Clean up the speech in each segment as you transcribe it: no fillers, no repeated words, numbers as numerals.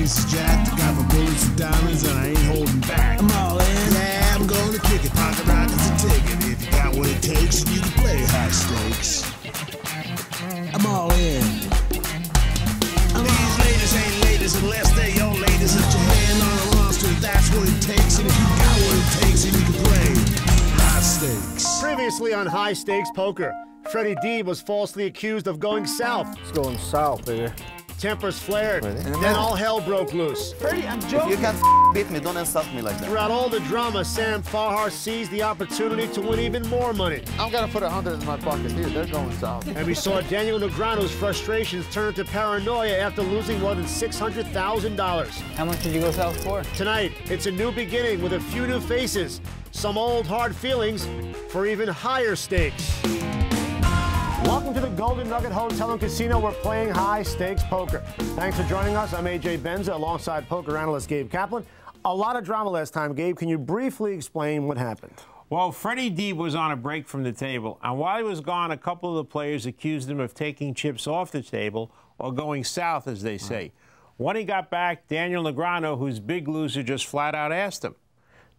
aces jack. Got my bullets and diamonds and I ain't holding back. I'm all in. Yeah, I'm gonna kick it. Pocket rockets a ticket. If you got what it takes, you can play high stakes. I'm all in. These ladies ain't ladies unless they your ladies. Put your hand on the roster, that's what it takes. And if you got what it takes, then you can play high stakes. Previously on High Stakes Poker, Freddie Deeb was falsely accused of going south. It's going south, baby. Tempers flared, then all hell broke loose. Freddie, I'm joking. If you can't beat me, don't insult me like that. Throughout all the drama, Sam Farha seized the opportunity to win even more money. I'm gonna put 100 in my pocket here. They're going south. And we saw Daniel Negreanu's frustrations turn to paranoia after losing more than $600,000. How much did you go south for? Tonight, it's a new beginning with a few new faces, some old hard feelings for even higher stakes. Welcome to the Golden Nugget Hotel and Casino. We're playing high stakes poker. Thanks for joining us. I'm AJ Benza alongside poker analyst Gabe Kaplan. A lot of drama last time. Gabe, can you briefly explain what happened? Well, Freddie Deeb was on a break from the table, and while he was gone, a couple of the players accused him of taking chips off the table or going south, as they say. When he got back, Daniel Negreanu, who's big loser, just flat out asked him.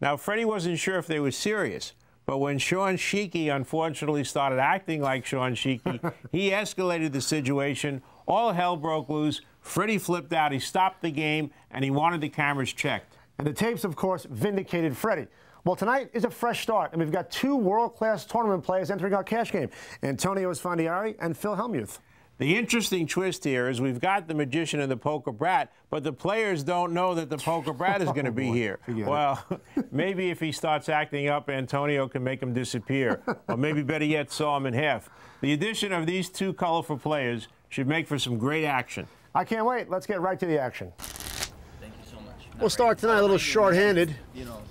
Now, Freddie wasn't sure if they were serious. But when Shawn Sheikhan unfortunately started acting like Shawn Sheikhan, he escalated the situation. All hell broke loose. Freddie flipped out. He stopped the game, and he wanted the cameras checked. And the tapes, of course, vindicated Freddie. Well, tonight is a fresh start, and we've got two world-class tournament players entering our cash game, Antonio Esfandiari and Phil Hellmuth. The interesting twist here is we've got the magician and the poker brat, but the players don't know that the poker brat is going to be here. Well, maybe if he starts acting up, Antonio can make him disappear. Or maybe better yet, saw him in half. The addition of these two colorful players should make for some great action. I can't wait. Let's get right to the action. Thank you so much. We'll start tonight a little short-handed.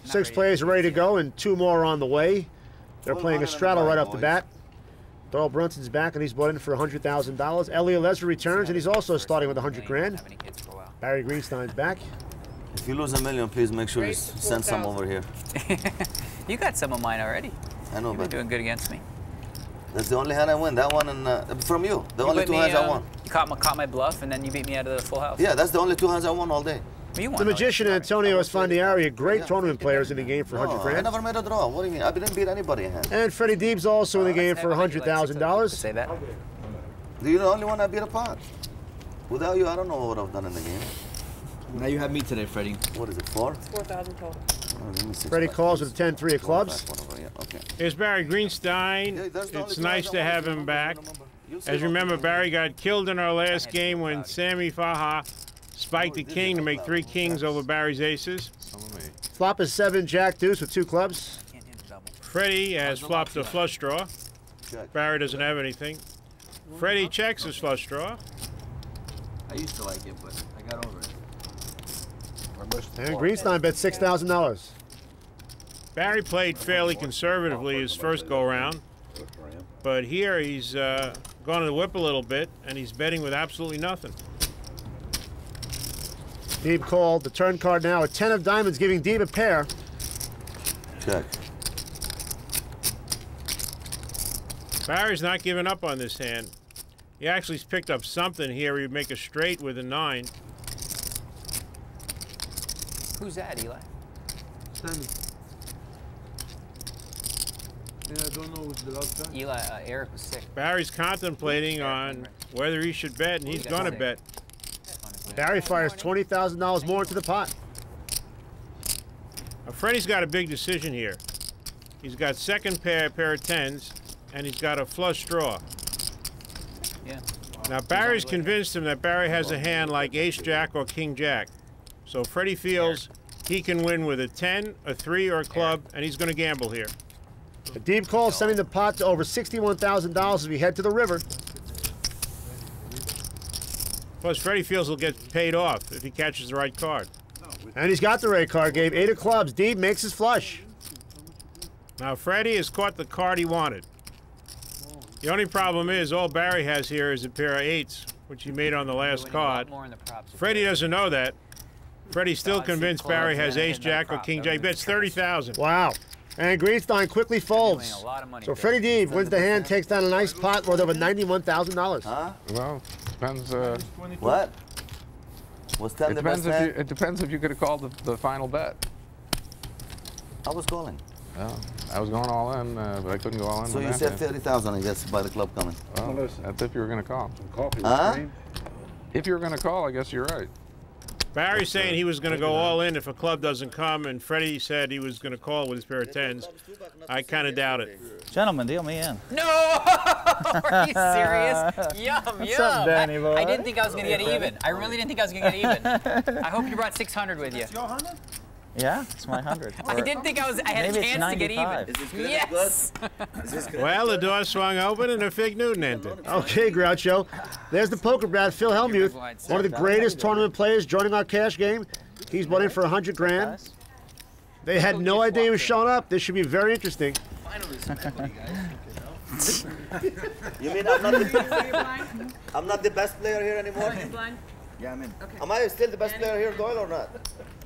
6 players are ready to go, and 2 more are on the way. They're playing a straddle right off the bat. Doyle Brunson's back, and he's bought in for $100,000. Elliot Leslie returns, and he's also starting with $100 grand. Barry Greenstein's back. If you lose $1 million, please make sure you send some over here. You got some of mine already. I know, You've been doing good against me. That's the only hand I win. That one and from you. The only 2 hands I won. You caught my bluff, and then you beat me out of the full house. Yeah, that's the only 2 hands I won all day. You won the magician Antonio Esfandiari, a great tournament player, is in the game for $100 grand. I never made a draw. What do you mean? I didn't beat anybody in hand. And Freddie Deeb's also in the game for $100,000. Say that. You're the only one I beat a pot. Without you, I don't know what I've done in the game. Now you have me today, Freddie. What is it, 4? It's 4,000 total. Freddie calls with a 10-3 of clubs. Here's Barry Greenstein. It's nice to have him back. As you remember, Barry got killed in our last game when Sammy Farha spiked the king to make 3 kings over Barry's aces. Flop is 7 jack deuce with 2 clubs. Freddie has flopped a flush draw. Barry doesn't have anything. Freddie checks his flush draw. I used to like it, but I got over it. And Greenstein bet $6,000. Barry played fairly conservatively his first go-around, but here he's gone to the whip a little bit, and he's betting with absolutely nothing. Deeb called. The turn card now, a 10 of diamonds, giving Deeb a pair. Check. Barry's not giving up on this hand. He actually's picked up something here. He'd make a straight with a 9. Who's that, Eli? Sammy. Yeah, I don't know who's the last guy. Eli, Eric was sick. Barry's contemplating on whether he should bet, and he's going to bet. Barry fires $20,000 more into the pot. Now, Freddie's got a big decision here. He's got second pair of 10s, and he's got a flush draw. Yeah. Now, Barry's convinced him that Barry has a hand like ace-jack or king-jack. So Freddie feels he can win with a 10, a 3, or a club, and he's going to gamble here. The Deeb call, sending the pot to over $61,000 as we head to the river. Plus, Freddie feels he'll get paid off if he catches the right card. And he's got the right card, Gabe. 8 of clubs. Deeb makes his flush. Now, Freddie has caught the card he wanted. The only problem is all Barry has here is a pair of 8s, which he made on the last card. Freddie doesn't know that. Freddie's still convinced Barry has ace-jack or king-jack. He bets $30,000. Wow. And Greenstein quickly folds. So Freddie Deeb wins the hand, takes down a nice pot worth over $91,000. Huh? Well, depends. What? Was 10 the best hand? It depends if you could have called the final bet. I was calling. Oh, I was going all in, but I couldn't go all in. So you said 30,000, I guess, by the club coming. Well, that's if you were going to call. Huh? If you were going to call, I guess you're right. Barry's saying he was going to go all in if a club doesn't come, and Freddie said he was going to call with his pair of 10s. I kind of doubt it. Gentlemen, deal me in. No! Are you serious? Yum, What's yum. up, Danny boy? I didn't think I was going to get even. I really didn't think I was going to get even. I hope you brought 600 with you. Yeah, it's my 100. I didn't think I had a chance to get even. Is this good? Yes! Is this good? Well, the door swung open and a Fig Newton entered. Okay, Groucho. There's the poker brat, Phil Hellmuth, one of the greatest tournament players joining our cash game. He's bought in for 100 grand. They had no idea he was showing up. This should be very interesting. You mean I'm not the best player here anymore? Yeah, I'm in. Okay. Am I still the best player here, Doyle, or not?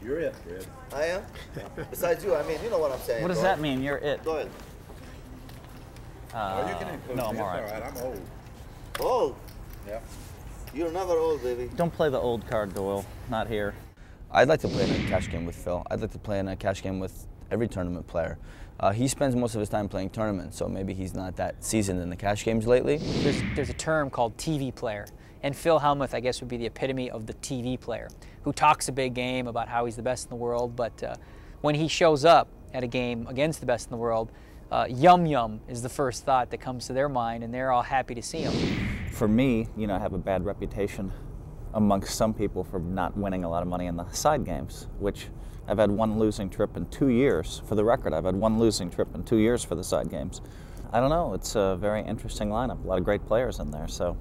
You're it, Fred. I am? Besides you, I mean, you know what I'm saying. What does Doyle. that mean? You're it. Doyle. No, I'm all right. I'm old. Old? Yeah. You're never old, baby. Don't play the old card, Doyle. Not here. I'd like to play in a cash game with Phil. I'd like to play in a cash game with every tournament player. He spends most of his time playing tournaments, so maybe he's not that seasoned in the cash games lately. There's a term called TV player. And Phil Hellmuth, I guess, would be the epitome of the TV player who talks a big game about how he's the best in the world, but when he shows up at a game against the best in the world, yum yum is the first thought that comes to their mind, and they're all happy to see him. For me, you know, I have a bad reputation amongst some people for not winning a lot of money in the side games, which I've had one losing trip in 2 years. For the record, I've had one losing trip in 2 years for the side games. I don't know, it's a very interesting lineup, a lot of great players in there, so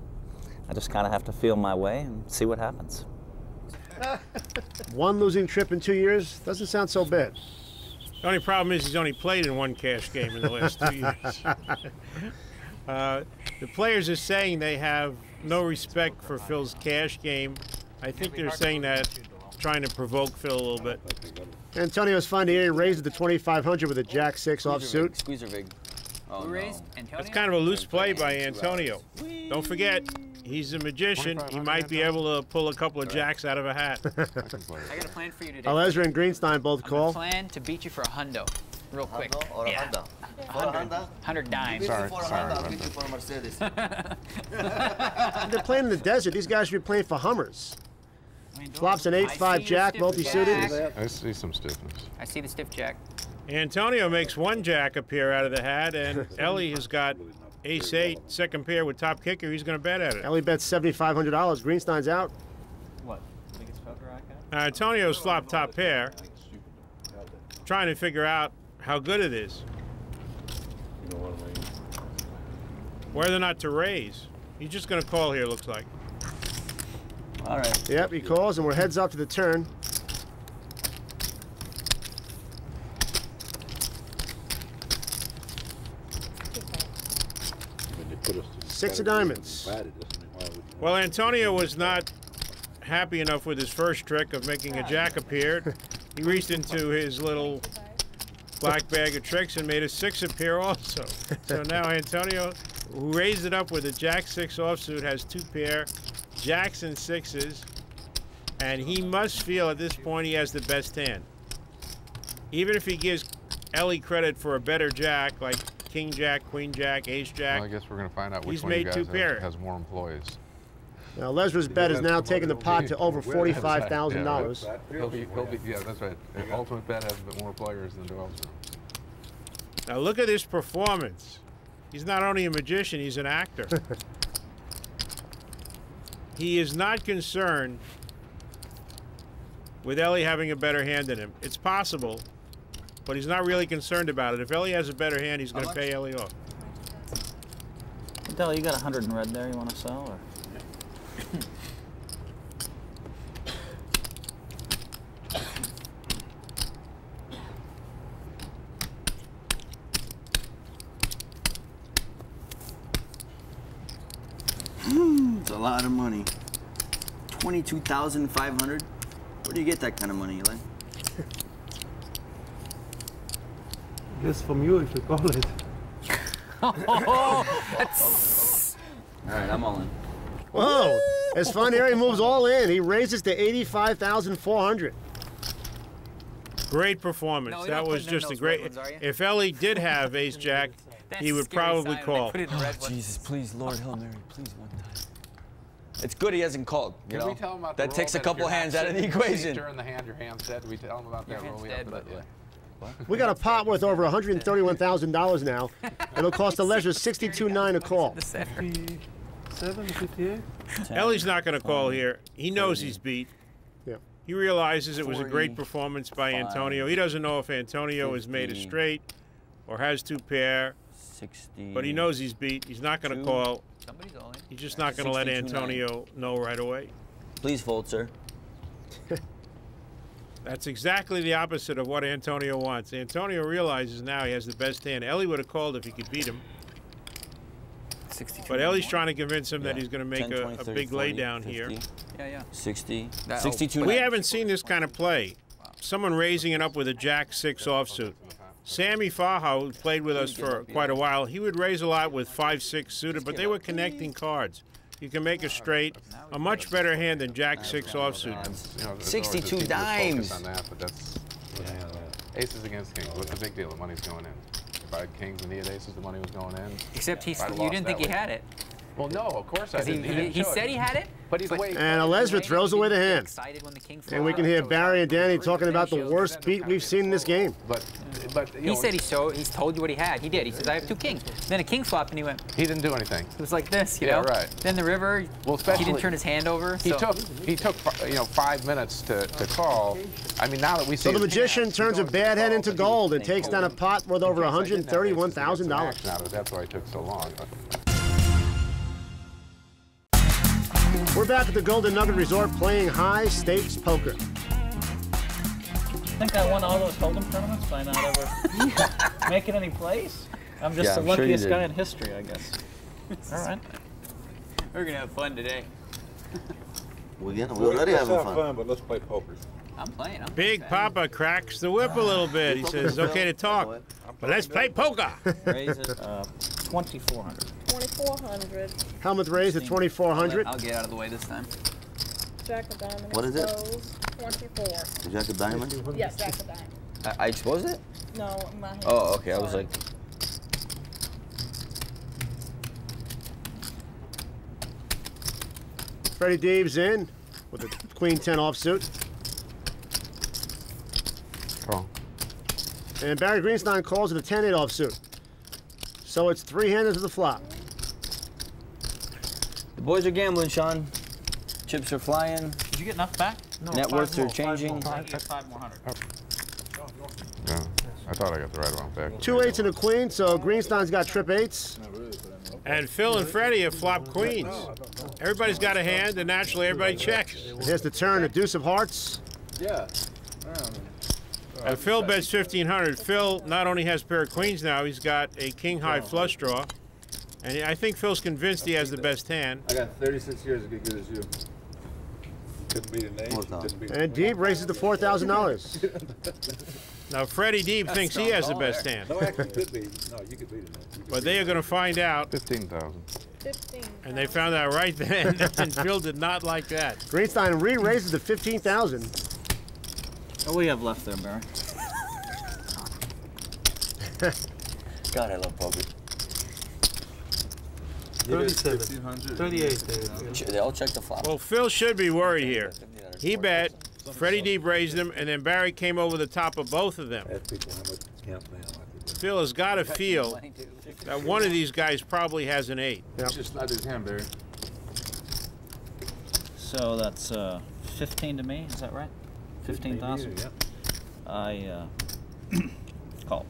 I just kind of have to feel my way and see what happens. One losing trip in 2 years doesn't sound so bad. The only problem is he's only played in one cash game in the last 2 years. The players are saying they have no respect for Phil's cash game. I think they're saying that, trying to provoke Phil a little bit. Antonio's finding he raised the 2,500 with a Jack-6 offsuit. Squeezer vig. Who raised? Antonio? That's kind of a loose play by Antonio. Don't forget, he's a magician. He might be able to pull a couple of jacks out of a hat. I got a plan for you today. Alezra and Greenstein both call. I plan to beat you for a hundo, real quick. Hundo or a Honda? For a Honda? 100 dimes. For a Honda, I'll beat you for a Mercedes. They're playing in the desert. These guys should be playing for Hummers. Flops an 8-5 jack, multi-suited. I see some stiffness. I see the stiff jack. Antonio makes one jack appear out of the hat, and Ellie has got ace-8, second pair with top kicker. He's going to bet at it. Ellie bets $7,500. Greenstein's out. What? Biggest poker I got? Antonio's flop top pair, trying to figure out how good it is. Whether or not to raise. He's just going to call here, looks like. All right. Yep, he calls, and we're heads up to the turn. Six of diamonds. Well, Antonio was not happy enough with his first trick of making a jack appear. He reached into his little black bag of tricks and made a 6 appear also. So now Antonio, who raised it up with a jack-6 offsuit, has 2 pair, jacks and 6s, and he must feel at this point he has the best hand. Even if he gives Ellie credit for a better jack, like King Jack, Queen Jack, Ace Jack. Well, I guess we're going to find out which He's one of you made guys 2 pair. has more employees. Now, Lesra's bet is now taking the pot to over $45,000. Yeah, that's right. The ultimate bet has a bit more players than Doyle's. Now look at his performance. He's not only a magician, he's an actor. He is not concerned with Ellie having a better hand than him. It's possible, but he's not really concerned about it. If Ellie has a better hand, he's going to pay Ellie off. Adele, you got 100 in red there. You want to sell, or? It's a lot of money. 22,500. Where do you get that kind of money, Eli? Guess from you if you call it. All right, I'm all in. Whoa! It's fun here. He moves all in. He raises to 85,400. Great performance. No, That was just a great. If Ellie did have ace jack, he would probably call. Jesus, please, Lord Hail Mary, please one time. It's good he hasn't called. You know? We tell him about that the takes a rule couple if you're hands not out of the sitting equation. During the hand, your hand's dead. We tell him about that rule. We got a pot worth over $131,000 now. It'll cost the Leisure $62.9 a call. 57, 58? Ellie's not going to call here. He knows he's beat. Yeah. He realizes it was a great performance by Antonio. He doesn't know if Antonio has made a straight or has two pair. 60. But he knows he's beat. He's not going to call. Somebody's all in. He's just not going to let Antonio know right away. Please fold, sir. That's exactly the opposite of what Antonio wants. Antonio realizes now he has the best hand. Ellie would have called if he could beat him. 62. But Ellie's trying to convince him that he's going to make 10, 20, a 30, big 40, lay down 50, here. Yeah. 60. That- 62. We haven't seen this kind of play. Someone raising it up with a jack-6 offsuit. Sammy Farha, who played with us for quite a while, he would raise a lot with 5-6 suited, but they were connecting cards. You can make a straight, a much better hand than jack-6 offsuit. You know, 62 dimes. On that, but that's aces against kings. What's the big deal? The money's going in. If I had kings and he had aces, the money was going in. Except If I'd you lost didn't that think he way. had it. Well, no, of course I Because didn't. he said he had it. But he's way. And Lesra throws away the hand. Excited when the king And we can hear Barry and Danny talking about the worst beat we've seen in this game. But you He know, said he's told you what he had. He did. He says, I have two kings. Then a king flopped, and he went, he didn't do anything. it was like this, you Yeah, know? right. Then the river, Well, he especially didn't turn his hand over. He took 5 minutes to call. I mean, now that we see. So the his magician hand, turns a bad hand into gold and takes down a pot worth over $131,000. That's why it took so long. We're back at the Golden Nugget Resort playing high-stakes poker. I think I won all those Hold'em tournaments by not ever making any plays. I'm just the I'm sure you luckiest did. guy in history, I guess. All right. We're going to have fun today. We're already having fun. But let's play poker. I'm playing. Big Papa cracks the whip a little bit. He says, okay to talk, but let's play poker. Raise it 2,400. 2,400. Hellmuth raised at 2,400. I'll get out of the way this time. Jack of diamond. What is it? exposed, 24. Jack of diamond? Yes, Jack of diamond. I exposed it? No, in my hand. Oh, okay. I was Sorry. like, Freddie Deeb's in with a Queen 10 offsuit. Call. And Barry Greenstein calls it a 10-8 offsuit. So it's three-handed to the flop. the boys are gambling, Sean. Chips are flying. Did you get enough back? No, Net worths are changing. I get 5 more hundred. Yeah, I thought I got the right one back. 2 8s and a queen, so Greenstein's got trip 8s. And Phil and Freddie have flopped queens. Everybody's got a hand, and naturally everybody checks. Here's the turn, a deuce of hearts. Yeah. And Phil bets 1,500. Phil not only has a pair of queens now, he's got a king-high flush draw. And I think Phil's convinced he has the best hand. I got 36 years as good as you. Couldn't beat an ace. Couldn't beat And Deeb raises to $4,000. Now, Freddie Deeb thinks he has the best hand. No, actually, could be. No, you could beat it. But they are going to find out. 15,000. 15. And they found out right then, and Phil did not like that. Greenstein re-raises to $15,000. What do we have left there, Barry? God, I love poker. 37, 38. They all check the flop. Well, Phil should be worried here. He bet, Freddie Deeb raised them, and then Barry came over the top of both of them. Phil has got to feel that one of these guys probably has an 8. It's just not his hand, Barry. So that's 15 to me, is that right? 15,000? Yeah. I call.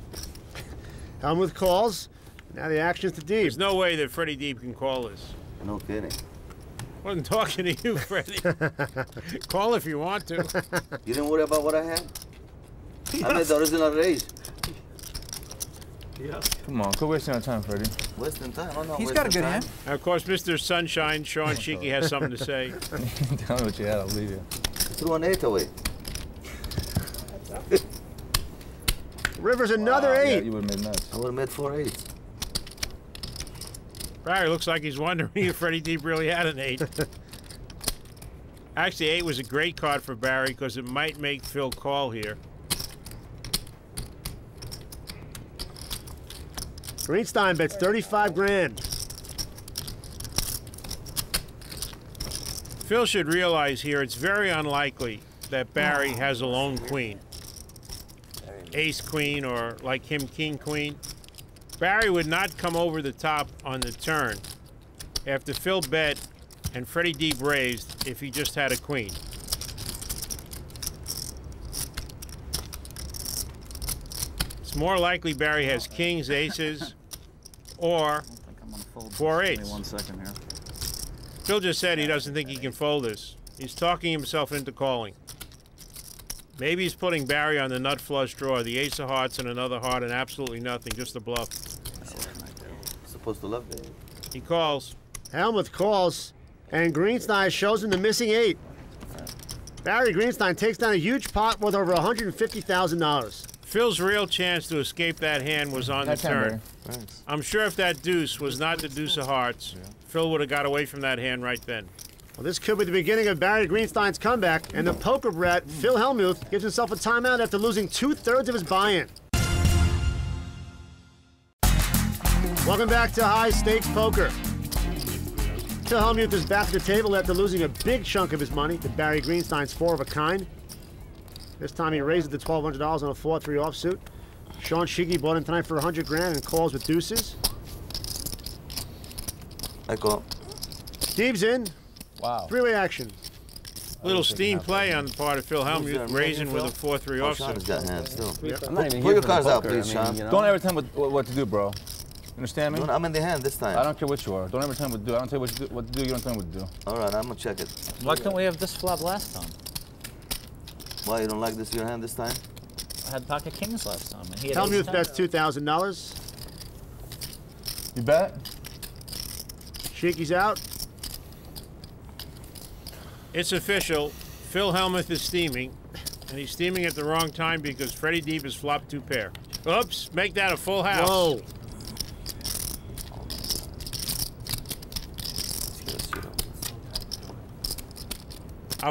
Hellmuth calls. Now the action's to There's Deeb. no way that Freddie Deeb can call this. No kidding. Wasn't talking to you, Freddie. Call if you want to. You didn't worry about what I had? I made the original raise. Come on, quit wasting our time, Freddie. Wasting time? I'm not He's got a wasting good time. hand. And of course, Mr. Sunshine, Shawn Sheikhan, has something to say. Tell me what you had, I'll leave you. Threw an 8 away. River's another Wow, 8. Yeah, you would have made nuts. I would have made 4 8s. Barry looks like he's wondering if Freddie Deeb really had an 8. Actually, 8 was a great card for Barry because it might make Phil call here. Greenstein bets 35 grand. Phil should realize here it's very unlikely that Barry has a lone queen. Ace queen or like him king queen. Barry would not come over the top on the turn after Phil bet and Freddie Deep raised if he just had a queen. It's more likely Barry has kings, aces, or 4 8s. 1 second here. Phil just said he doesn't think he can fold this. He's talking himself into calling. Maybe he's putting Barry on the nut flush draw, the ace of hearts and another heart and absolutely nothing, just a bluff. Supposed to love it. He calls. Hellmuth calls, and Greenstein shows him the missing 8. Barry Greenstein takes down a huge pot worth over $150,000. Phil's real chance to escape that hand was on the turn. Thanks. I'm sure if that deuce was not the deuce of hearts, Phil would have got away from that hand right then. Well, this could be the beginning of Barry Greenstein's comeback, and the poker brat, Phil Hellmuth, gives himself a timeout after losing 2/3 of his buy-in. Welcome back to High Stakes Poker. Phil Hellmuth is back at the table after losing a big chunk of his money to Barry Greenstein's 4 of a kind. This time he raises the $1,200 on a 4-3 offsuit. Shawn Sheikhan bought in tonight for 100 grand and calls with deuces. I call. Deeb's in. Wow. 3-way action. Little steam play on the part of Phil Hellmuth, raising with a 4-3 Sean has offsuit. got hands still. I'm not even Put here your for cards the out, poker. please, Sean. You know? Don't ever tell me what to do, bro. You understand me? I'm in the hand this time. I don't care what you are. Don't ever tell me what to do. I don't tell you what to do. You don't tell me what to do. All right, I'm gonna check it. Why couldn't we have this flop last time? Why you don't like this your hand this time? I had pocket kings last time. And he had Hellmuth ace-10. bets $2,000. You bet? Sheikhan's out. It's official. Phil Hellmuth is steaming, and he's steaming at the wrong time because Freddie Deep has flopped 2 pair. Oops, make that a full house. Whoa.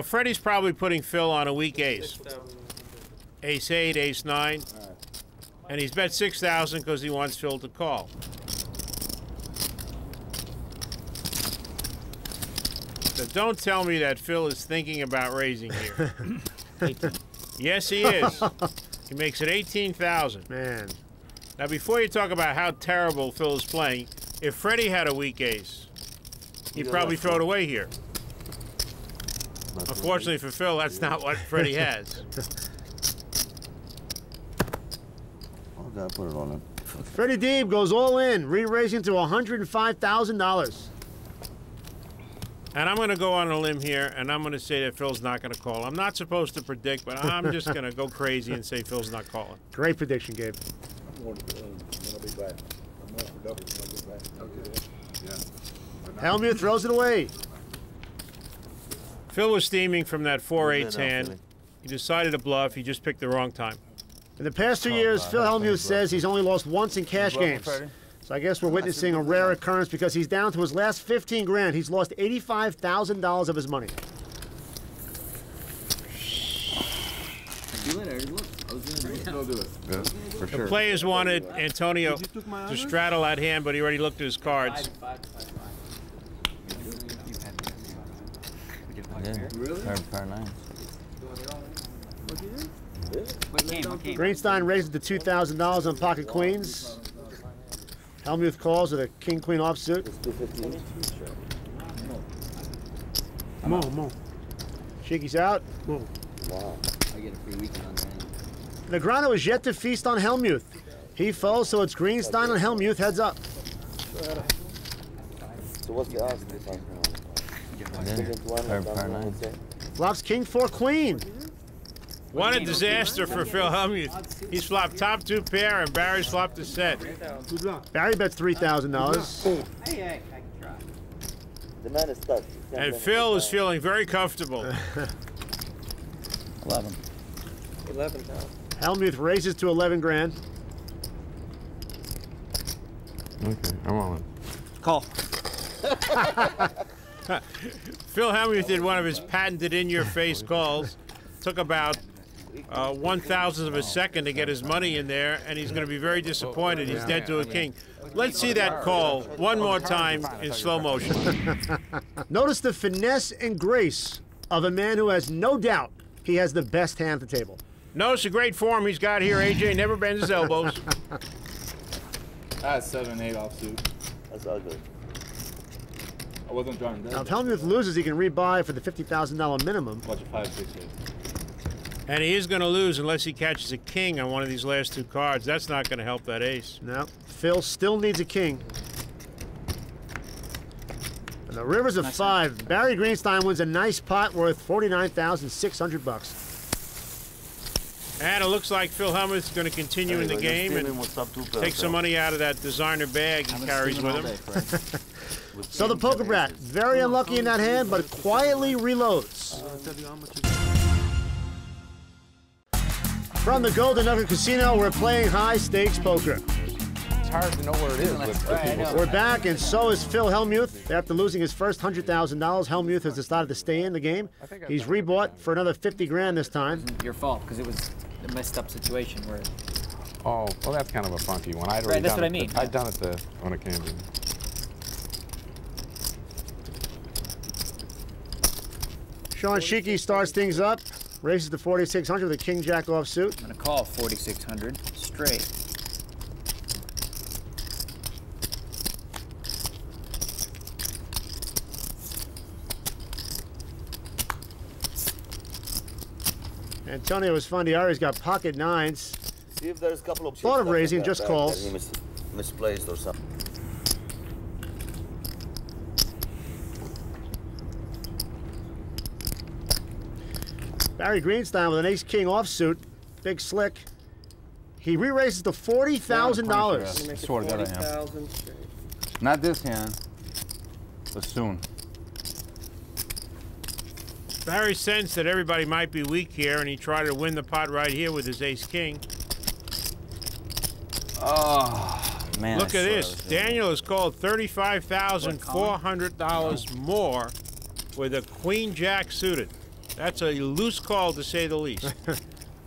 Freddie's probably putting Phil on a weak ace. Ace 8, ace 9. And he's bet 6,000 because he wants Phil to call. So don't tell me that Phil is thinking about raising here. 18. Yes, he is. He makes it 18,000. Man. Now, before you talk about how terrible Phil is playing, if Freddie had a weak ace, he'd probably throw it away here. Unfortunately for Phil, that's not what Freddie has. Oh, gotta put it on him. Freddie Deeb goes all in, re-raising to $105,000. And I'm going to go on a limb here, and I'm going to say that Phil's not going to call. I'm not supposed to predict, but I'm just going to go crazy and say Phil's not calling. Great prediction, Gabe. Hellmuth throws it away. Phil was steaming from that 4-8 hand. He decided to bluff. He just picked the wrong time. In the past 2 years, Phil Hellmuth says he's only lost once in cash games. So I guess we're witnessing a rare occurrence because he's down to his last 15 grand. He's lost $85,000 of his money. The players wanted Antonio to straddle that hand, but he already looked at his cards. Pair 9. Greenstein raises to $2,000 on pocket queens. Hellmuth calls with a king-queen offsuit. Come on. Sheikhan's out. Whoa. Wow. I get a free weekend on that. Negreanu is yet to feast on Hellmuth. He falls, so it's Greenstein and Hellmuth heads up. So what's the odds? Pair 9. Flops king 4 queen. What a disaster for Phil Hellmuth. He's flopped top 2 pair, and Barry's flopped a set. Barry bets $3,000. The man is stuck. And Phil is feeling very comfortable. 11. 11 now. Hellmuth raises to 11 grand. Okay, I'm all in. Call. Phil Hellmuth did one of his patented in-your-face calls. Took about 1/1000th of a second to get his money in there, and he's going to be very disappointed. He's dead to a king. Let's see that call one more time in slow motion. Notice the finesse and grace of a man who has no doubt he has the best hand at the table. Notice the great form he's got here. AJ never bends his elbows. I had 7-8 offsuit. That's all good. I wasn't trying to. Now, if Hellmuth loses, he can rebuy for the $50,000 minimum. Watch a 5-6. And he is going to lose unless he catches a king on one of these last two cards. That's not going to help that ace. No, Phil still needs a king. And the river's a 5. Barry Greenstein wins a nice pot worth $49,600. And it looks like Phil Hellmuth is going to continue in the game and take some money out of that designer bag he carries with him. So the poker brat, very unlucky in that hand, but quietly reloads. From the Golden Nugget Casino, we're playing high-stakes poker. It's hard to know where it is. We're back, and so is Phil Hellmuth. After losing his first $100,000, Hellmuth has decided to stay in the game. He's rebought for another 50 grand this time. Your fault, because it was a messed up situation where. Oh, well, that's kind of a funky one. I'd Right, that's what I mean. I'd done it when it came to. Shawn Sheikhan starts things up, raises to 4,600 with a king-jack offsuit. I'm going to call 4,600 straight. Antonio Esfandiari's got pocket nines. See if there's a couple of thought of raising, just calls. He misplaced or something. Barry Greenstein with an ace-king offsuit, big slick. He re-raises to $40,000. I swear to God I am. Not this hand, but soon. Barry sensed that everybody might be weak here, and he tried to win the pot right here with his ace-king. Oh, man. Look at this. Daniel has called $35,400 more with a queen-jack suited. That's a loose call, to say the least.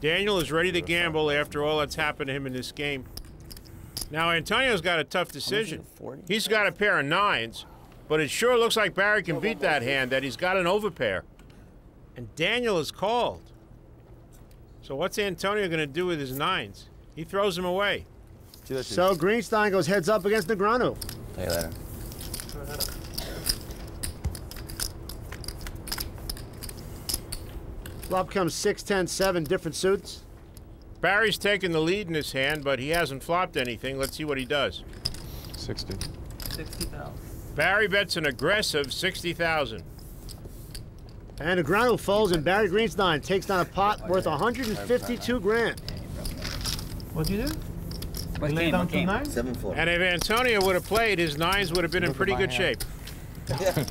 Daniel is ready to gamble after all that's happened to him in this game. Now, Antonio's got a tough decision. He's got a pair of nines, but it sure looks like Barry can beat that hand, that he's got an overpair. And Daniel is called. So what's Antonio going to do with his nines? He throws them away. So Greenstein goes heads up against Negreanu. See you later. Flop comes 6, 10, 7, different suits. Barry's taking the lead in this hand, but he hasn't flopped anything. Let's see what he does. 60. 60,000. Barry bets an aggressive 60,000. And Negreanu folds, and Barry Greenstein takes down a pot worth 152 grand. What'd you do? What You laid down two nines? 7-4. And if Antonio would have played, his nines would have been in pretty good shape. Garbage.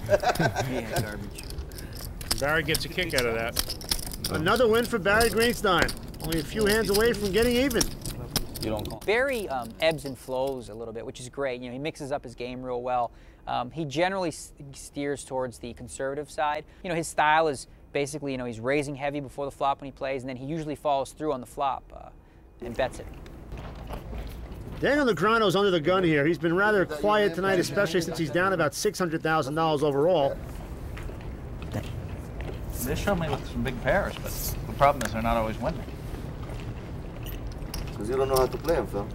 Barry gets a kick out of that. Another win for Barry Greenstein. Only a few hands away from getting even. You don't call. Barry ebbs and flows a little bit, which is great. You know, he mixes up his game real well. He generally steers towards the conservative side. You know, his style is basically, you know, he's raising heavy before the flop when he plays, and then he usually follows through on the flop and bets it. Daniel Negreanu's under the gun here. He's been rather quiet tonight, especially since he's down about $600,000 overall. They showed me with some big pairs, but the problem is they're not always winning. Because you don't know how to play him, Phil.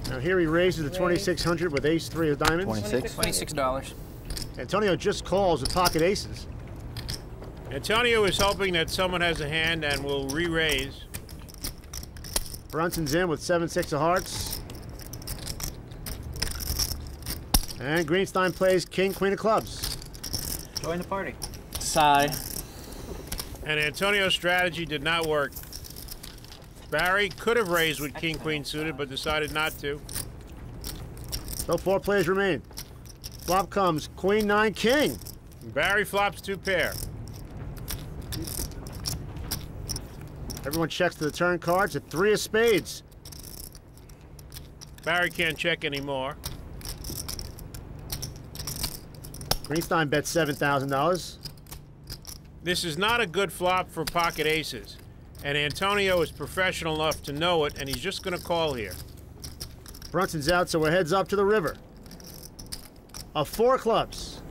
Now here he raises to 2,600 with ace-3 of diamonds. 26. $26. Antonio just calls with pocket aces. Antonio is hoping that someone has a hand and will re-raise. Brunson's in with 7-6 of hearts. And Greenstein plays king, queen of clubs. Join the party. Sigh. And Antonio's strategy did not work. Barry could have raised with king, queen suited, but decided not to. So 4 players remain. Flop comes queen, 9, king. Barry flops 2 pair. Everyone checks to the turn cards at 3 of spades. Barry can't check anymore. Greenstein bets $7,000. This is not a good flop for pocket aces, and Antonio is professional enough to know it, and he's just going to call here. Brunson's out, so we're heads up to the river. A 4 clubs.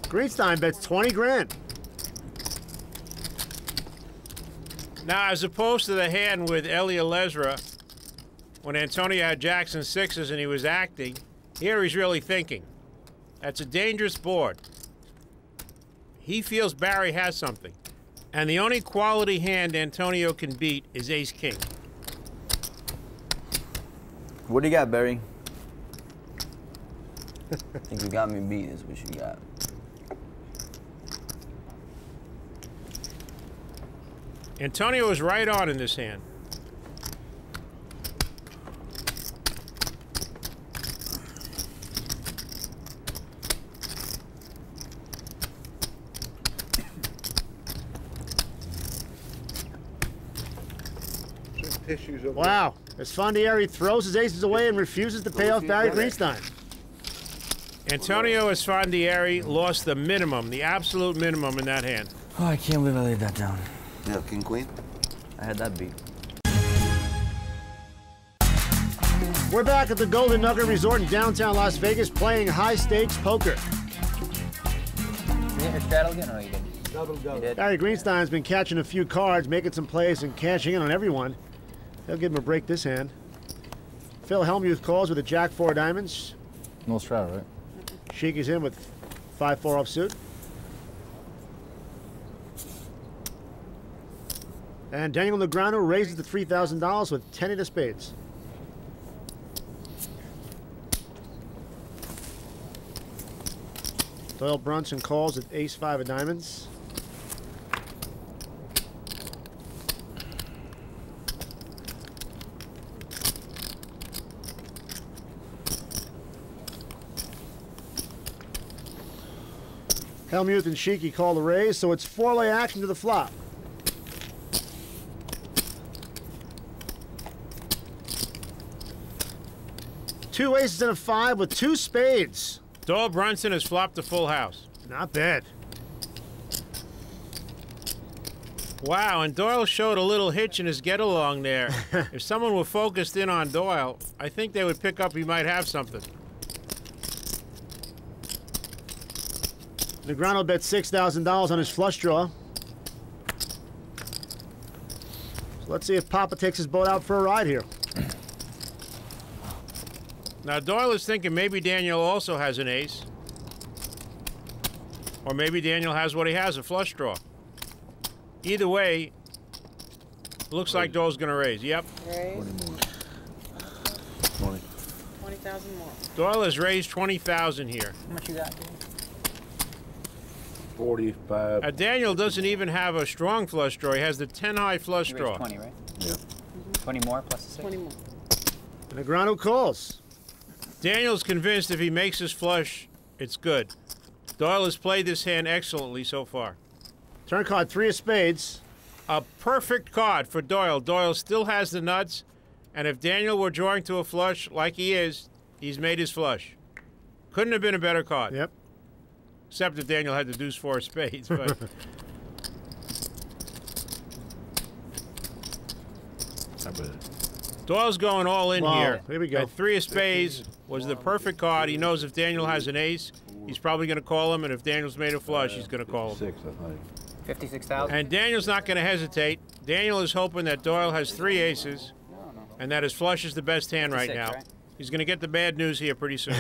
Greenstein bets 20 grand. Now, as opposed to the hand with Elia Lesra, when Antonio had Jackson 6s and he was acting, here he's really thinking. That's a dangerous board. He feels Barry has something. And the only quality hand Antonio can beat is ace-king. What do you got, Barry? I think you got me beat is what you got. Antonio is right on in this hand. Wow. Esfandiari throws his aces away and refuses to pay off Barry Greenstein. Antonio Esfandiari lost the minimum, the absolute minimum in that hand. Oh, I can't believe I laid that down. Yeah, king, queen. I had that beat. We're back at the Golden Nugget Resort in downtown Las Vegas playing high-stakes poker. You hit your straddle again, or you didn't? Double. Barry Greenstein's been catching a few cards, making some plays, and cashing in on everyone. They'll give him a break this hand. Phil Hellmuth calls with a Jack-4 diamonds. No straddle, right? Sheik is in with 5-4 offsuit. And Daniel Negreanu raises to $3,000 with 10 of the spades. Doyle Brunson calls with ace-5 of diamonds. Hellmuth and Sheikhan call the raise, so it's 4-lay action to the flop. Two aces and a 5 with 2 spades. Doyle Brunson has flopped a full house. Not bad. Wow, and Doyle showed a little hitch in his get-along there. If someone were focused in on Doyle, I think they would pick up he might have something. Negreanu bet $6,000 on his flush draw. So let's see if Papa takes his boat out for a ride here. Now, Doyle is thinking maybe Daniel also has an ace. Or maybe Daniel has what he has, a flush draw. Either way, looks like Doyle's going to raise. Yep. Raise. 20. 20,000 more. Doyle has raised 20,000 here. How much you got? 45. Daniel doesn't even have a strong flush draw. He has the 10-high flush You draw. raised 20, right? Yeah. 20 more plus the 6? 20 more. Negreanu calls. Daniel's convinced if he makes his flush, it's good. Doyle has played this hand excellently so far. Turn card 3 of spades. A perfect card for Doyle. Doyle still has the nuts, and if Daniel were drawing to a flush like he is, he's made his flush. Couldn't have been a better card. Yep. Except if Daniel had the deuce 4 of spades. But Doyle's going all in here. Here we go. At 3 of spades was the perfect card. He knows if Daniel has an ace, he's probably going to call him, and if Daniel's made a flush, he's going to call him. 6, I think. 56,000. And Daniel's not going to hesitate. Daniel is hoping that Doyle has 3 aces, and that his flush is the best hand right 56, now. right? He's going to get the bad news here pretty soon.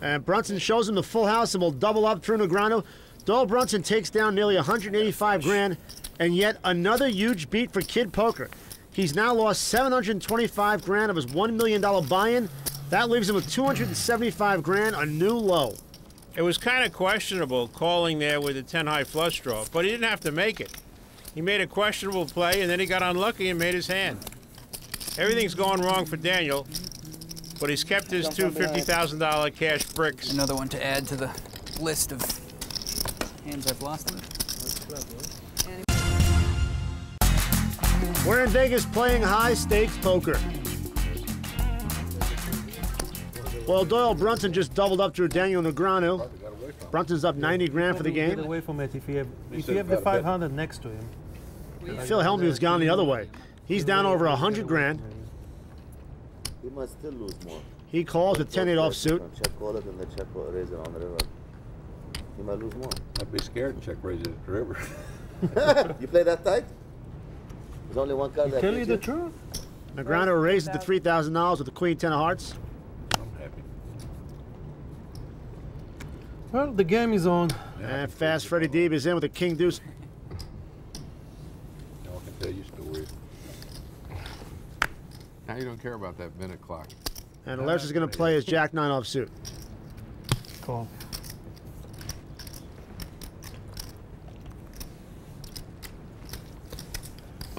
And Brunson shows him the full house and will double up through Negreanu. Doyle Brunson takes down nearly 185 grand, and yet another huge beat for Kid Poker. He's now lost 725 grand of his $1 million buy-in. That leaves him with 275 grand, a new low. It was kind of questionable calling there with a 10-high flush draw, but he didn't have to make it. He made a questionable play, and then he got unlucky and made his hand. Everything's going wrong for Daniel, but he's kept his two $50,000 cash bricks. Another one to add to the list of hands I've lost in. We're in Vegas playing high-stakes poker. Well, Doyle Brunson just doubled up through Daniel Negreanu. Brunson's up 90 grand for the Get game. away from it if you have the 500 next to him. Phil Hellmuth's gone the other way. He's down over 100 grand. He must still lose more. He calls with 10-8 offsuit. Check call it and then check raise it on the river. He might lose more. I'd be scared and check raise it at the river. You play that tight? There's only one card that Tell you the truth. Negreanu raises to $3,000 with the queen 10 of hearts. I'm happy. Well, the game is on. And fast Freddie Deeb is in with a king deuce. Y'all can tell you stories. Now you don't care about that minute clock. And Alers is going to play his jack 9 offsuit. Call.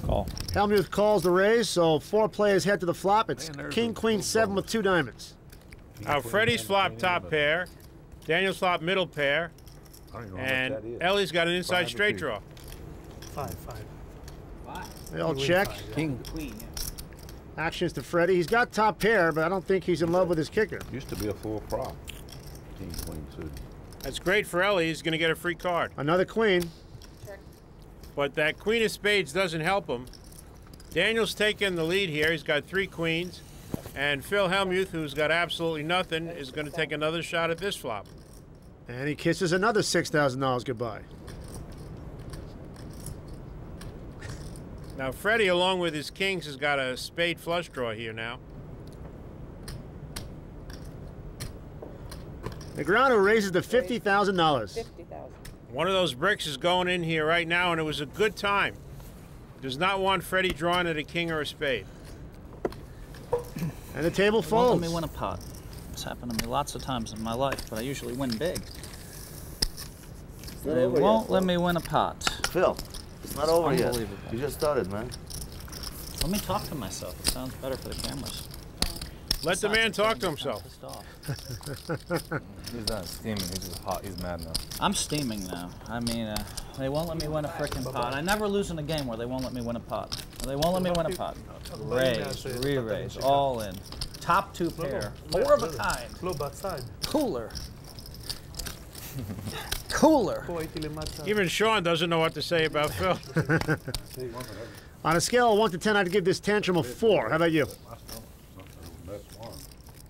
Call. Hellmuth calls the raise, so 4 players head to the flop. It's king, queen, 7 with 2 diamonds. Now Freddie's flop top pair, Daniel's flop middle pair, and Ellie's got an inside straight draw. 5. They all check. King. Queen, yeah. Actions to Freddie. He's got top pair, but I don't think he's in love with his kicker. Used to be a full prop. King, queen, suited. That's great for Ellie. He's going to get a free card. Another queen. But that queen of spades doesn't help him. Daniel's taking the lead here. He's got 3 queens. And Phil Hellmuth, who's got absolutely nothing, is going to take another shot at this flop. And he kisses another $6,000 goodbye. Now Freddie, along with his kings, has got a spade flush draw here now. Negreanu raises to $50,000. $50,000. One of those bricks is going in here right now, and it was a good time. Does not want Freddie drawing at a king or a spade. And the table They won't folds. let me win a pot. It's happened to me lots of times in my life, but I usually win big. They won't let me win a pot. Phil, it's not over yet. Unbelievable. You just started, man. Let me talk to myself. It sounds better for the cameras. Let the man talk to himself. He's not steaming. He's just hot. He's mad now. I'm steaming now. I mean, they won't let me win a frickin' pot. I never lose in a game where they won't let me win a pot. They won't let me win a pot. Raise, re-raise, all in. Top 2 pair. 4 of a kind. Cooler. Cooler. Even Shawn doesn't know what to say about Phil. On a scale of 1 to 10, I'd give this tantrum a 4. How about you?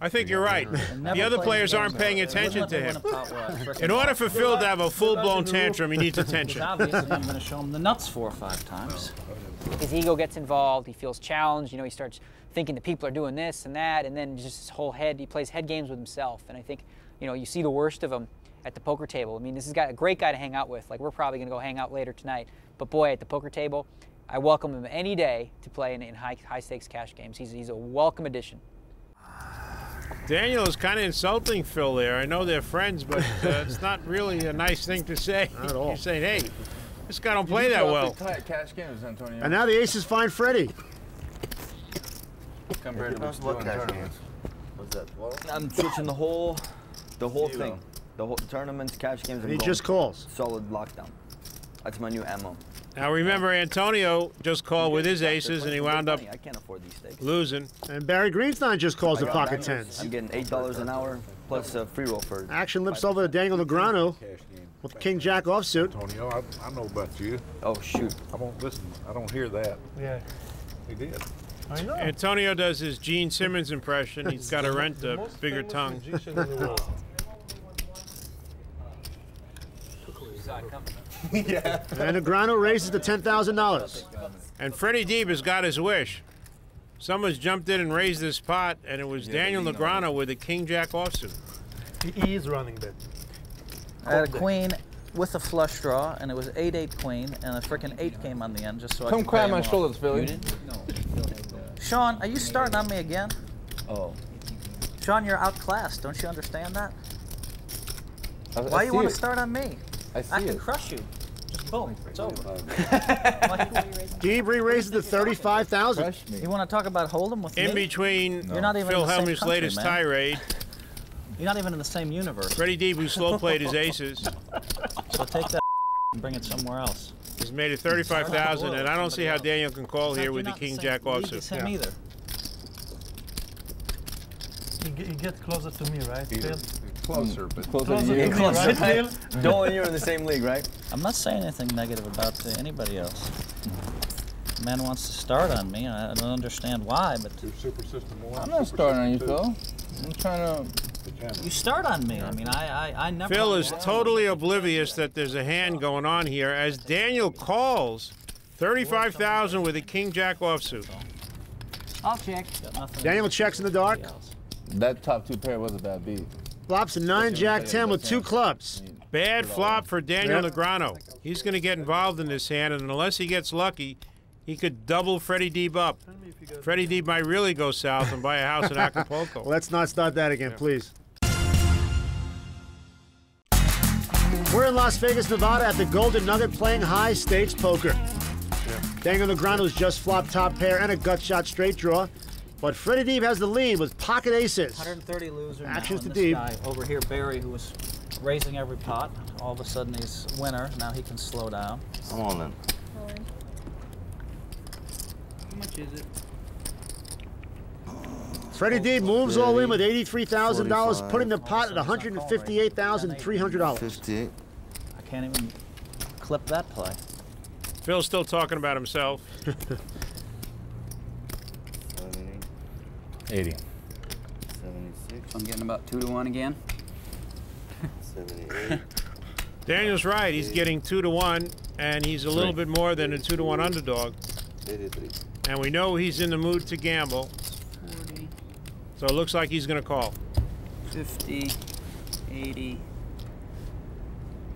I think you're right. The other players aren't paying attention to him. In order for Phil to have a full-blown tantrum, he needs attention. Obviously, I'm going to show him the nuts 4 or 5 times. His ego gets involved. He feels challenged. You know, he starts thinking that people are doing this and that, and then just his whole head. He plays head games with himself. And I think, you know, you see the worst of him at the poker table. I mean, this is a great guy to hang out with. Like, we're probably going to go hang out later tonight. But boy, at the poker table, I welcome him any day to play in high stakes cash games. He's a welcome addition. Daniel is kind of insulting Phil there. I know they're friends, but it's not really a nice thing to say. Not at all. You're saying, hey, this guy don't play that well. Cash games, Antonio. And now the aces find Freddie. Compared to What cash games? What's that? I'm switching the whole thing. The whole tournaments, cash games. And he just calls. Solid lockdown. That's my new ammo. Now remember, Antonio just called with his aces, and he wound up I can't afford these stakes. losing. And Barry Greenstein just calls the pocket tens. I'm getting $8 an hour plus a free roll for it. Action lips over to Daniel Negreanu with King Jack offsuit. Antonio, I know about you. Oh, shoot. I won't listen. I don't hear that. Yeah. He did. I know. Antonio does his Gene Simmons impression. He's got to rent a bigger tongue. Yeah. And Negreanu raises to $10,000. And Freddie Deeb has got his wish. Someone's jumped in and raised this pot, and it was Daniel Negreanu with a King Jack offsuit. He is running bet. I had a queen with a flush draw, and it was 8-8 queen, and a frickin' 8 came on the end just so I Come could cry pay on my him off. shoulders, Philly. You did? Shawn, are you starting on me again? Oh. Shawn, you're outclassed. Don't you understand that? Why I you see want to it. start on me? I see can it. crush you. Just boom, it's over. Deeb raises to $35,000. You want to talk about Hold'em with In me? between You're not even Phil in the same Hellmuth's country, latest man. tirade, You're not even in the same universe. Freddie Deeb, who slow played his aces, So take that and bring it somewhere else. has made it $35,000, and I don't see how Daniel can call here with the King Jack offsuit. Him either. You get closer to me, right, Phil? Closer, but Closer to Closer you. to me, right, Phil? Dolan and you're in the same league, right? I'm not saying anything negative about anybody else. The man wants to start on me. I don't understand why, but Super System 1. I'm not starting on you, Phil. I'm trying to. you start on me. I mean, I never. Phil is totally oblivious that there's a hand going on here as Daniel calls 35,000 with a king jack offsuit. I'll check. Daniel checks in the dark. That top two pair was a bad beat. Flops a 9 jack 10 with 2 clubs. Bad flop for Daniel Negreanu. He's going to get involved in this hand, and unless he gets lucky, he could double Freddie Deeb up. Freddie Deeb might really go south and buy a house in Acapulco. Let's not start that again, please. We're in Las Vegas, Nevada at the Golden Nugget playing high stakes poker. Daniel Negreanu's just flopped top pair and a gut shot straight draw. But Freddie Deeb has the lead with pocket aces. 130 loser now, Actions and to this Deeb. guy over here, Barry, who was raising every pot. All of a sudden he's winner. Now he can slow down. I'm all in. How much is it? Freddie Deeb moves all in with $83,000, putting the pot at $158,300. 58. I can't even clip that play. Phil's still talking about himself. 80. 76. I'm getting about 2 to 1 again. 78. Daniel's right. He's getting 2 to 1, and he's a little bit more than a 2 to 1 underdog. 83. And we know he's in the mood to gamble. 40, So it looks like he's going to call. 50, 80,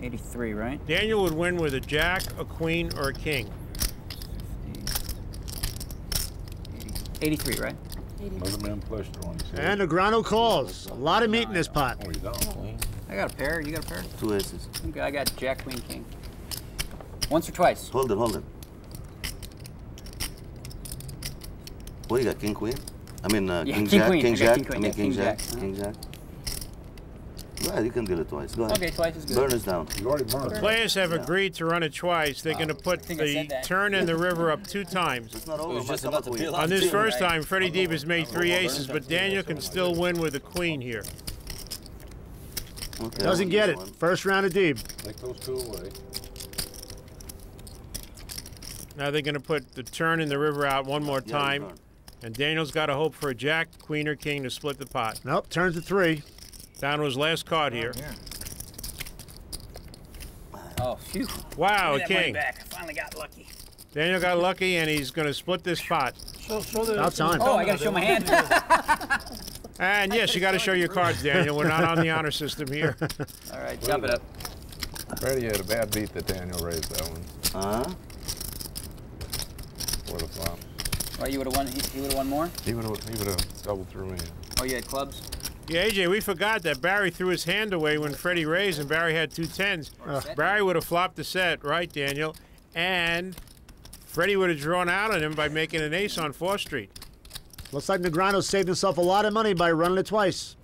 83, right? Daniel would win with a jack, a queen, or a king. 83, right? Motherman Pleasure on his head. And Negreanu calls. A lot of meat in this pot. Oh, you don't? I got a pair. You got a pair? 2 aces. Okay, I got jack, queen, king. Once or twice? Hold it, hold it. What do you got, king, queen? I mean, Yeah, king, king, jack, queen. king, I got jack. king, queen. I mean, Yeah, king, king, jack, jack. king, jack. Right, you can deal it twice. Go ahead. Okay, twice is good. Burn is down. You already burned. Players have agreed to run it twice. They're going to put think I the said that. turn and the river up 2 times. It's not over. was just Might come about up to with peel you. out. On this Two, first right? time, Freddie Deeb has made 3 aces, but Daniel can still win with a queen here. Okay, Doesn't get it. First round of Deeb. Take those 2 away. Now they're going to put the turn and the river out one more Yeah, time. burn. And Daniel's got to hope for a jack, queen, or king to split the pot. Nope, turns to 3. Down to his last card here. Oh, phew. Wow, a Give me that money king. back. I finally got lucky. Daniel got lucky, and he's going to split this pot. Show the About time. Oh, I got to show my hand. And yes, you got to show your cards, Daniel. We're not on the honor system here. All right, chop it up. Freddie had a bad beat that Daniel raised that one for the flop. Oh, you would have won. He would have won more. He would have doubled through me. Oh, you had clubs. Yeah, AJ, we forgot that Barry threw his hand away when Freddie raised, and Barry had 2 10s. Barry would have flopped the set, right, Daniel? And Freddie would have drawn out on him by making an ace on 4th Street. Looks like Negreanu saved himself a lot of money by running it twice.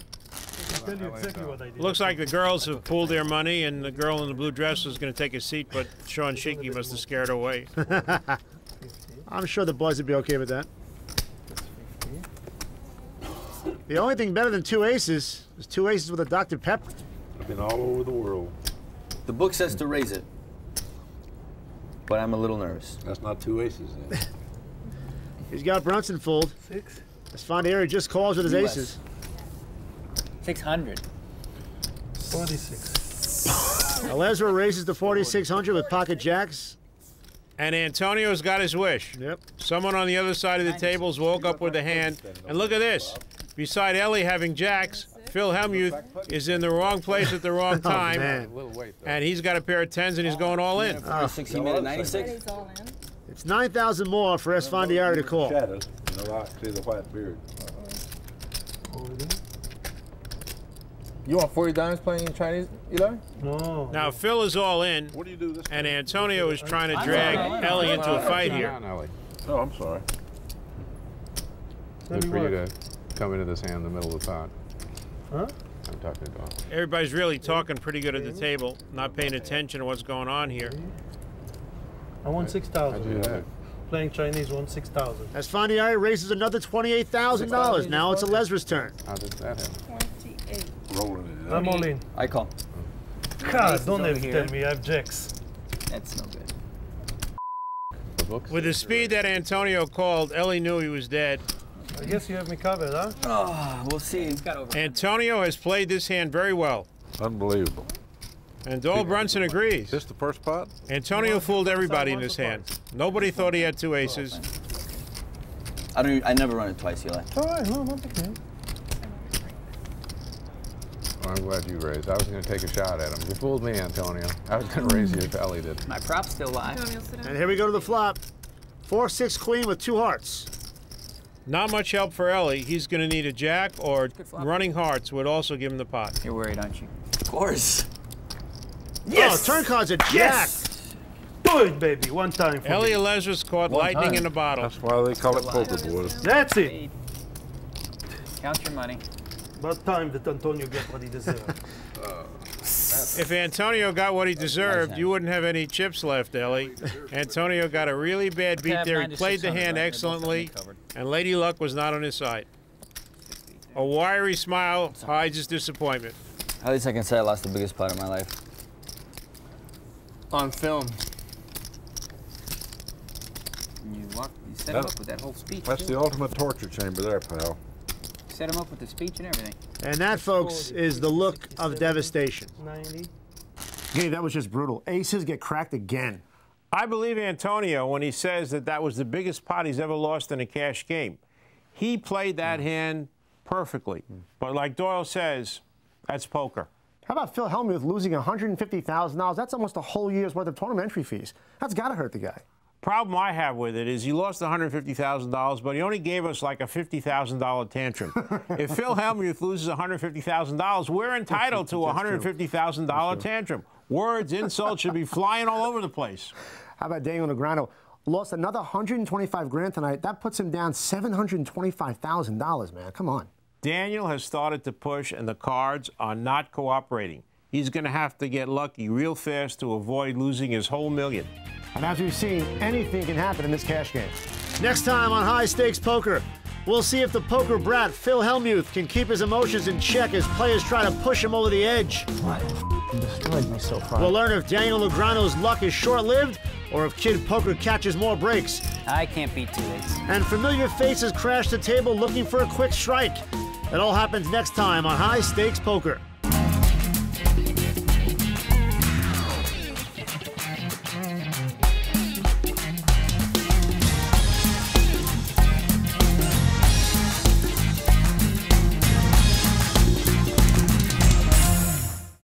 I'll tell you exactly what I did. Looks like the girls have pooled their money, and the girl in the blue dress is going to take a seat, but Shawn Sheikhan must have scared her away. I'm sure the boys would be okay with that. The only thing better than 2 aces is 2 aces with a Dr. Pepper. I've been all over the world. The book says to raise it, but I'm a little nervous. That's not 2 aces then. He's got Brunson fooled. 6. Esfandiari just calls with his US. aces. 600. 46. Alezra raises to 4,600 with pocket jacks. And Antonio's got his wish. Yep. Someone on the other side of the tables woke up with a hand. And look at this. Beside Ellie having jacks, Phil Hellmuth is in the wrong place at the wrong time. man. And he's got a pair of 10s, and he's going all in. 46, he made it 96. Freddie's all in. It's 9,000 more for Esfandiari to call. Shadows. You know, I see the white beard. You want 40 dimes playing in Chinese, Eli? No. Now, Phil is all in, What do you do this and time? Antonio is trying to drag Ellie into a fight here. Oh, I'm sorry. Good for you to come into this hand in the middle of the pot. Huh? I'm talking to Don. Everybody's really talking pretty good at the table, not paying attention to what's going on here. I won How'd 6,000. you do that? Playing Chinese won 6,000. As Fandiari raises another $28,000. Now it's Alezra's turn. How did that happen? 28. Rolling it. I'm all in. I call. God, don't ever tell me I have jacks. That's no good. With the speed that Antonio called, Ellie knew he was dead. I guess you have me covered, huh? Oh, we'll see. Antonio has played this hand very well. Unbelievable. And Doyle Brunson agrees. Is this the first pot? Antonio fooled everybody in this hand. Nobody thought he had two aces. I never run it twice, Eli. All right, no, not the game. Well, I'm glad you raised. I was going to take a shot at him. You fooled me, Antonio. I was going to raise you if Ellie did. My prop's still live. And here we go to the flop. 4-6 queen with 2 hearts. Not much help for Ellie. He's going to need a jack or running hearts would also give him the pot. You're worried, aren't you? Of course. Yes! Oh, turn card's a jack. Yes! Do it, baby. One time for Ellie me. Alezra's caught lightning in a bottle. That's why they call it poker, boys. That's it. Count your money. About time that Antonio get what he deserves. If Antonio got what he deserved, you wouldn't have any chips left, Ellie. Antonio got a really bad beat there. He played the hand excellently, and Lady Luck was not on his side. A wiry smile hides his disappointment. At least I can say I lost the biggest pot of my life. On film. You set him up with that whole speech. That's the ultimate torture chamber there, pal. Set him up with the speech and everything. And that, folks, is the look of devastation. 90. Gabe, that was just brutal. Aces get cracked again. I believe Antonio when he says that that was the biggest pot he's ever lost in a cash game. He played that hand perfectly. But like Doyle says, that's poker. How about Phil Hellmuth losing $150,000? That's almost a whole year's worth of tournament entry fees. That's got to hurt the guy. Problem I have with it is he lost $150,000, but he only gave us like a $50,000 tantrum. If Phil Hellmuth loses $150,000, we're entitled to a $150,000 tantrum. Words, insults should be flying all over the place. How about Daniel Negreanu? Lost another $125,000 tonight. That puts him down $725,000, man. Come on. Daniel has started to push, and the cards are not cooperating. He's going to have to get lucky real fast to avoid losing his whole $1 million. And as we've seen, anything can happen in this cash game. Next time on High Stakes Poker, we'll see if the poker brat Phil Hellmuth can keep his emotions in check as players try to push him over the edge. Destroyed me so far. We'll learn if Daniel Negreanu's luck is short-lived or if Kid Poker catches more breaks. I can't beat 2 aces. And familiar faces crash the table looking for a quick strike. It all happens next time on High Stakes Poker.